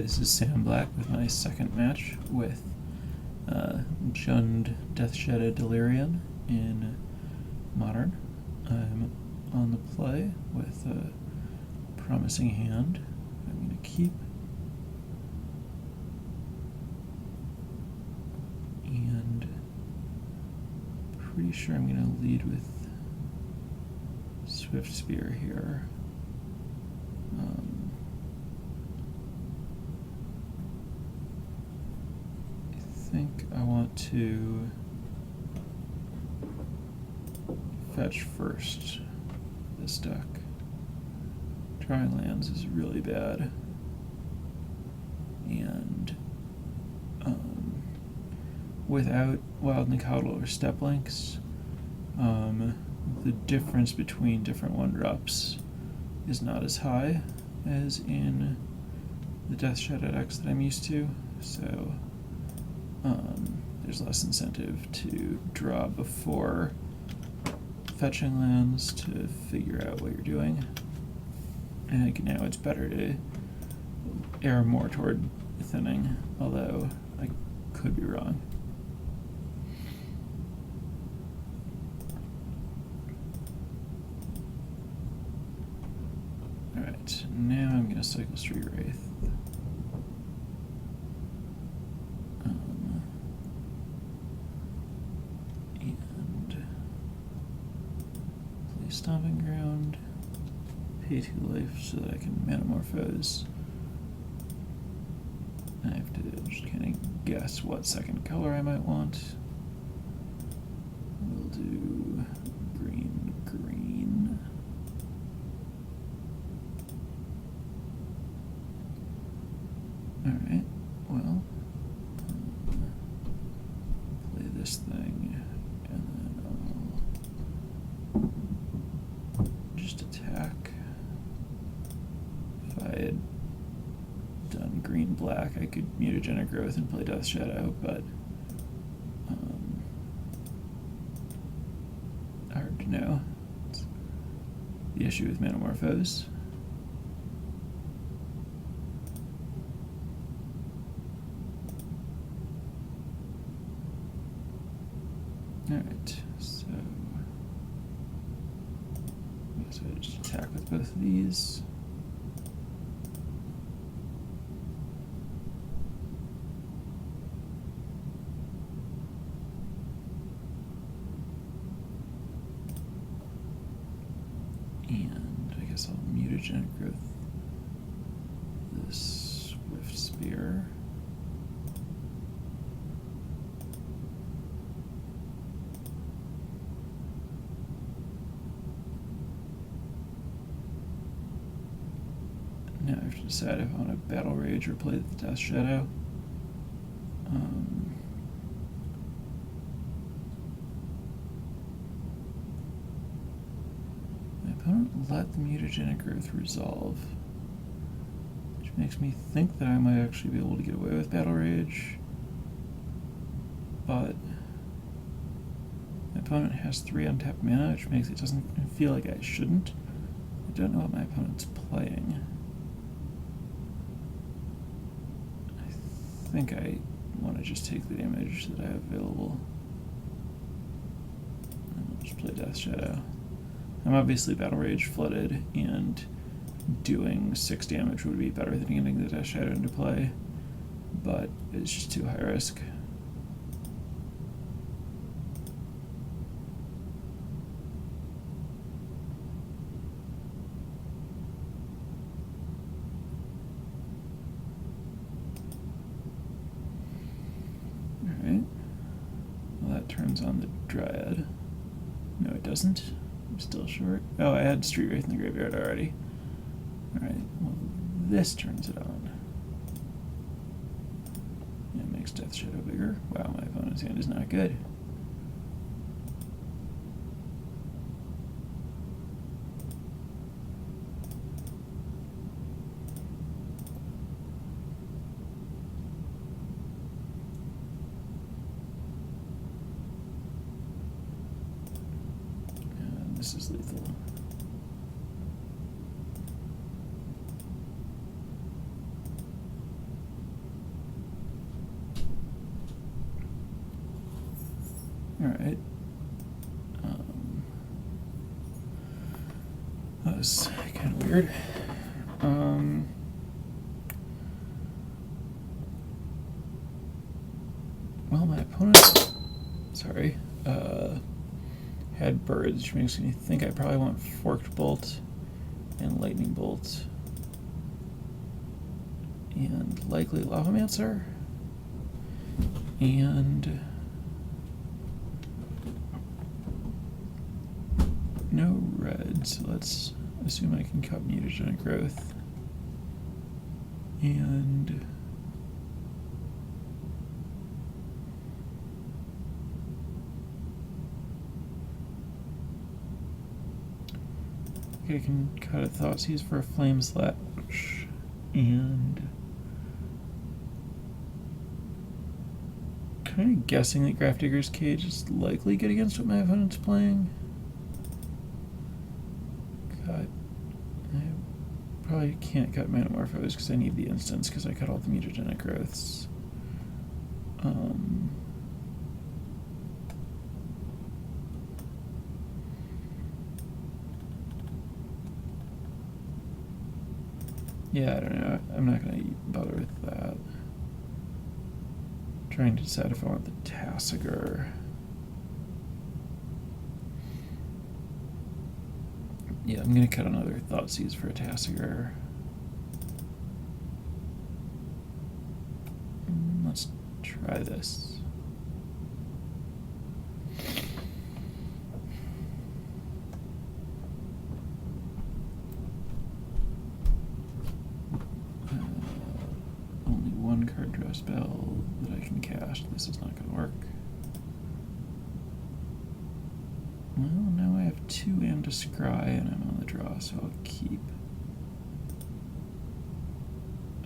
this is Sam Black with my second match with Jund Death Shadow Delirium in Modern. I'm on the play with a promising hand. I'm going to keep. And pretty sure I'm going to lead with Swift Spear here. I think I want to fetch first this deck. Drawing lands is really bad, and without Wild Nicodle or Step Links, the difference between different 1-drops is not as high as in the Death Shadow decks that I'm used to, so there's less incentive to draw before fetching lands to figure out what you're doing. I think now it's better to err more toward thinning, although I could be wrong. Alright, now I'm going to cycle Street Wraith. And play Stomping Ground. Pay 2 life so that I can Metamorphose. I have to just kind of guess what second color I might want. We'll do green, green. Alright, well, play this thing, and then I'll just attack. If I had done green-black, I could Mutagenic Growth and play Death Shadow, but hard to know. It's the issue with Metamorphose. Alright, so I guess I just attack with both of these. And I guess I'll Mutagenic Growth this Swift Spear. Now I have to decide if I want to Battle Rage or play the Death Shadow. My opponent let the Mutagenic Growth resolve, which makes me think that I might actually be able to get away with Battle Rage, but my opponent has 3 untapped mana, which makes it doesn't feel like I shouldn't. I don't know what my opponent's playing. I think I want to just take the damage that I have available. And I'll just play Death Shadow. I'm obviously Battle Rage flooded, and doing 6 damage would be better than getting the Death Shadow into play, but it's just too high risk. Turns on the Dryad. No, it doesn't. I'm still short. Oh, I had Street Wraith in the graveyard already. Alright, well, this turns it on. It makes Death Shadow bigger. Wow, my opponent's hand is not good. This is lethal. Alright. That was kind of weird. Well, my opponent, sorry, had birds, which makes me think I probably want forked bolt and lightning bolt. And likely Lavamancer. And no red, so let's assume I can cut mutagenic growth. And I can cut a Thoughtseize for a Flame Slash, and kind of guessing that Grafdigger's Cage is likely good against what my opponent's playing. Cut. I probably can't cut Manamorphose because I need the instance because I cut all the mutagenic growths. Yeah, I don't know. I'm not going to bother with that. Trying to decide if I want the Tasigur. Yeah, I'm going to cut another Thoughtseize for a Tasigur. Let's try this. Only one card draw spell that I can cast. This is not going to work. Well, now I have 2 and a Scry, and I'm on the draw, so I'll keep.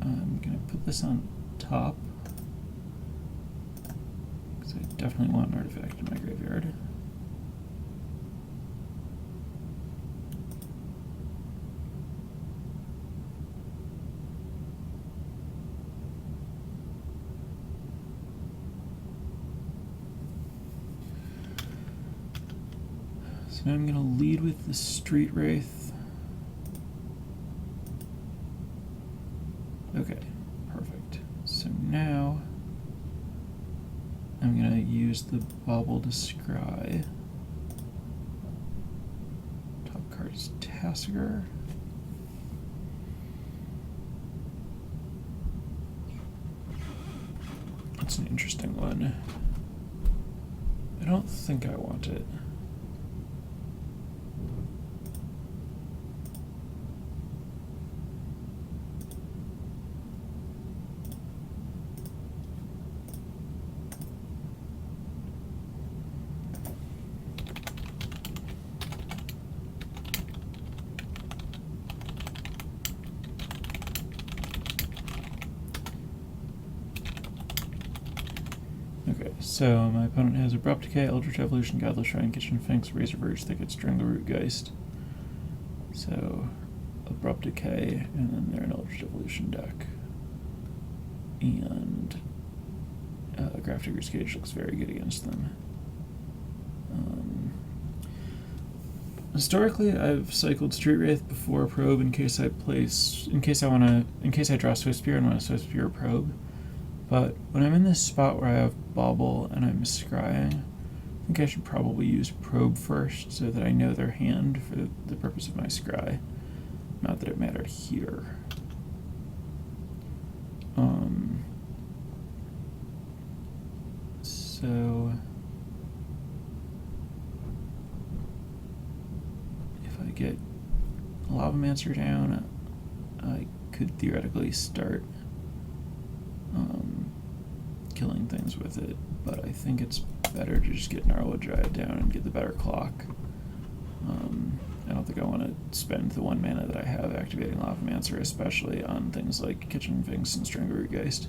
I'm going to put this on top, because I definitely want an artifact in my graveyard. So now I'm going to lead with the Street Wraith. Okay, perfect. So now I'm going to use the Bauble to scry. Top card is Tasigur. That's an interesting one. I don't think I want it. Okay, so my opponent has Abrupt Decay, Eldritch Evolution, Godless Shrine, Kitchen Finks, Razor Verge, Thicket, Strangleroot Geist. So, Abrupt Decay, and then they're an Eldritch Evolution deck. And Grafdigger's Cage looks very good against them. Historically, I've cycled Street Wraith before Probe in case I draw Swift Spear and want to Swift Spear or Probe. But when I'm in this spot where I have Bauble and I'm scrying, I think I should probably use Probe first so that I know their hand for the purpose of my scry. Not that it mattered here. So if I get Lavamancer down, I could theoretically start killing things with it, but I think it's better to just get Gnarlwood Dryad down and get the better clock. I don't think I want to spend the 1 mana that I have activating Lavamancer, especially on things like Kitchen Finks and Strangleroot Geist.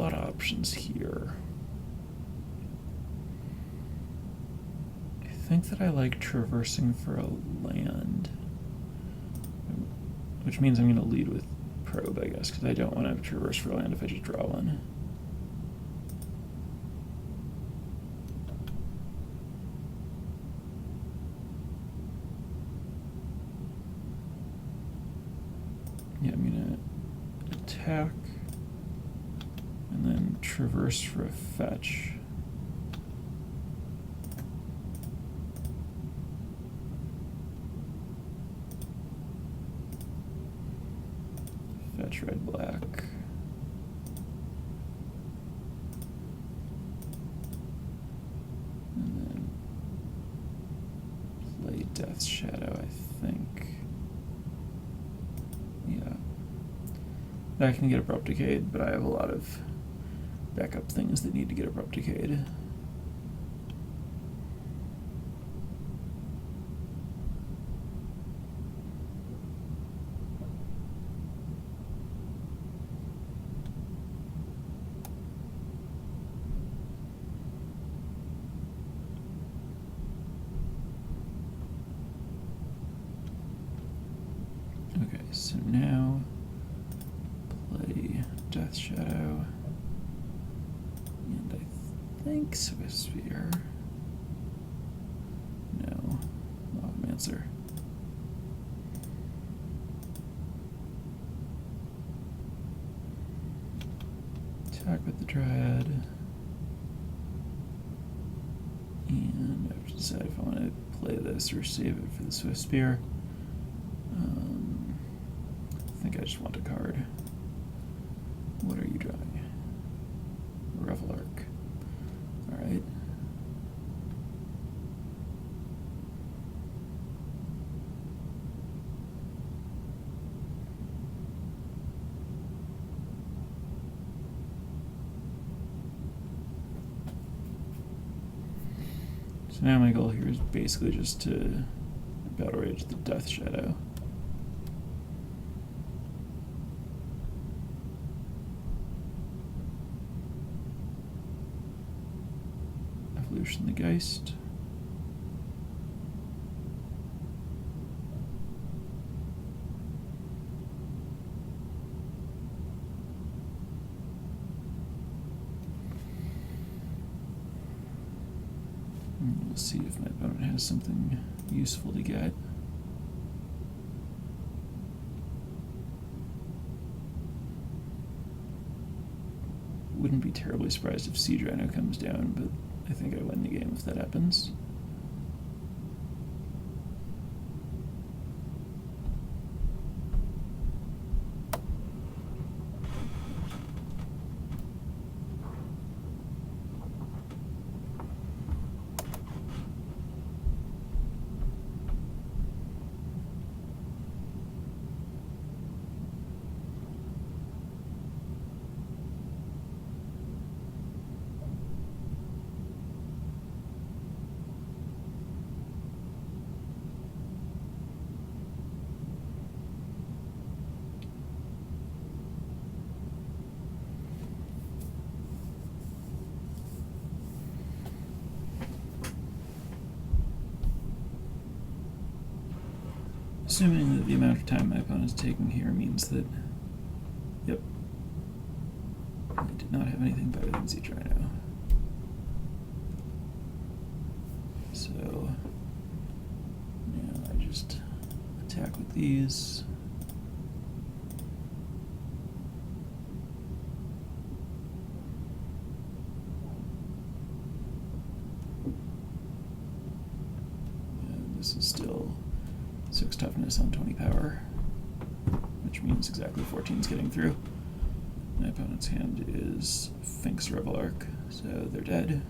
lot of options here. I think that I like traversing for a land, which means I'm going to lead with probe, I guess, because I don't want to traverse for land if I just draw one. Yeah, I'm going to attack and then traverse for a fetch. Fetch red black. And then play Death's Shadow, I think. Yeah. I can get Abrupt Decayed, but I have a lot of backup things that need to get Abrupt Decayed. Okay, so now play Death Shadow, and I think Swift Sphere. No, Lavamancer. Attack with the Dryad, and I have to decide if I want to play this or save it for the Swift Spear. I think I just want a card. What are you drawing? Revel Arc. Alright. So now my goal here is basically just to battle rage the Death Shadow. Evolution the Geist. And we'll see if my opponent has something useful to get. Wouldn't be terribly surprised if Siege Rhino comes down, but I think I win the game if that happens. Assuming that the amount of time my opponent is taking here means that, yep, I did not have anything better than Siege Rhino. So now I just attack with these. And this is still 6 toughness on 20 power, which means exactly 14 is getting through. My opponent's hand is Fink's Revel Arc, so they're dead.